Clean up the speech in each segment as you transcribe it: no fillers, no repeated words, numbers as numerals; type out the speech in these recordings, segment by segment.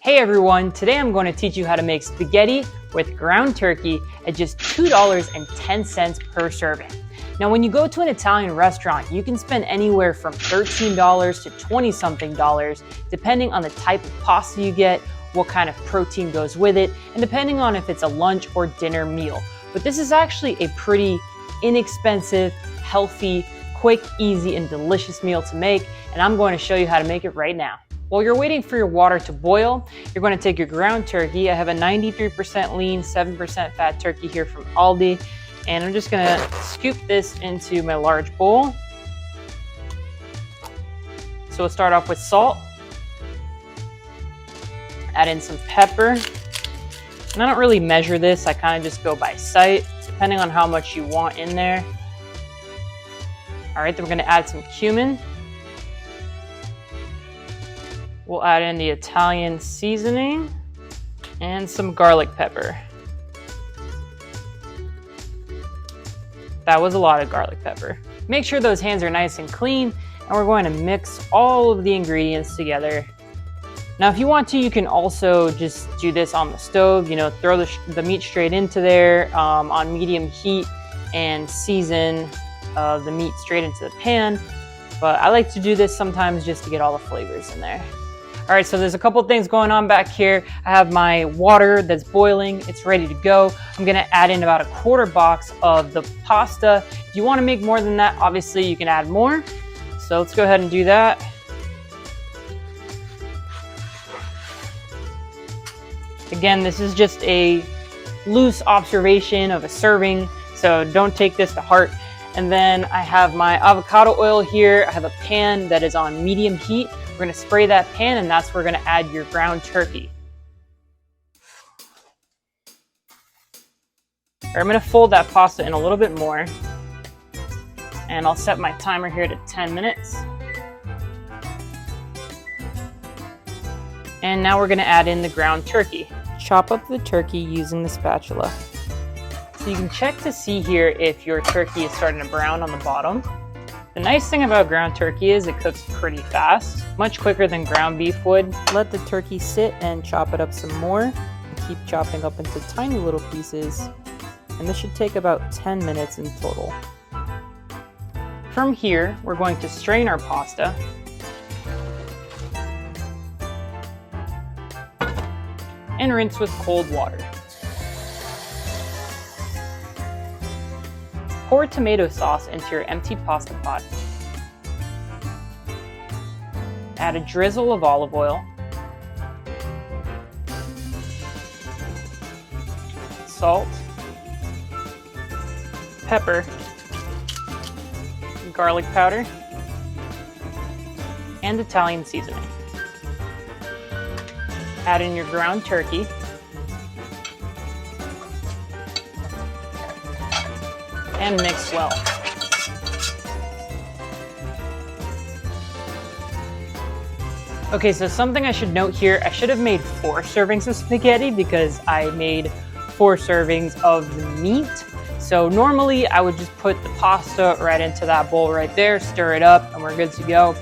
Hey everyone, today I'm going to teach you how to make spaghetti with ground turkey at just $2.10 per serving. Now when you go to an Italian restaurant, you can spend anywhere from $13 to 20 something dollars, depending on the type of pasta you get, what kind of protein goes with it, and depending on if it's a lunch or dinner meal. But this is actually a pretty inexpensive, healthy, quick, easy, and delicious meal to make, and I'm going to show you how to make it right now. While you're waiting for your water to boil, you're going to take your ground turkey. I have a 93% lean, 7% fat turkey here from Aldi, and I'm just going to scoop this into my large bowl. So we'll start off with salt, add in some pepper, and I don't really measure this, I kind of just go by sight, depending on how much you want in there. All right, then we're going to add some cumin. We'll add in the Italian seasoning and some garlic pepper. That was a lot of garlic pepper. Make sure those hands are nice and clean, and we're going to mix all of the ingredients together. Now, if you want to, you can also just do this on the stove, throw the meat straight into there on medium heat and season the meat straight into the pan. But I like to do this sometimes just to get all the flavors in there. All right, so there's a couple things going on back here. I have my water that's boiling. It's ready to go. I'm gonna add in about a quarter box of the pasta. If you wanna make more than that, obviously you can add more. So let's go ahead and do that. Again, this is just a loose observation of a serving, so don't take this to heart. And then I have my avocado oil here. I have a pan that is on medium heat. We're gonna spray that pan, and that's where we're gonna add your ground turkey. I'm gonna fold that pasta in a little bit more, and I'll set my timer here to 10 minutes. And now we're gonna add in the ground turkey. Chop up the turkey using the spatula. So you can check to see here if your turkey is starting to brown on the bottom. The nice thing about ground turkey is it cooks pretty fast, much quicker than ground beef would. Let the turkey sit and chop it up some more. And keep chopping up into tiny little pieces. And this should take about 10 minutes in total. From here, we're going to strain our pasta. And rinse with cold water. Pour tomato sauce into your empty pasta pot. Add a drizzle of olive oil. Salt. Pepper. Garlic powder. And Italian seasoning. Add in your ground turkey. And mix well. Okay, so something I should note here, I should have made 4 servings of spaghetti because I made 4 servings of the meat. So normally I would just put the pasta right into that bowl right there, stir it up, and we're good to go.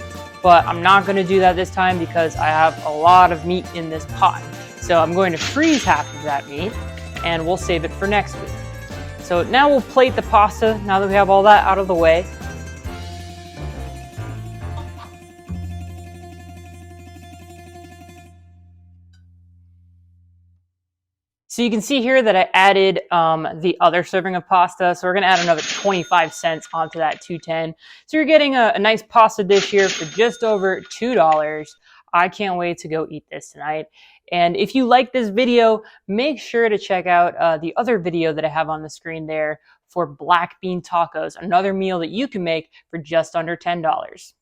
But I'm not gonna do that this time because I have a lot of meat in this pot. So I'm going to freeze half of that meat and we'll save it for next week. So now we'll plate the pasta, now that we have all that out of the way. So you can see here that I added the other serving of pasta. So we're gonna add another 25 cents onto that $2.10. So you're getting a nice pasta dish here for just over $2. I can't wait to go eat this tonight. And if you like this video, make sure to check out the other video that I have on the screen there for black bean tacos, another meal that you can make for just under $10.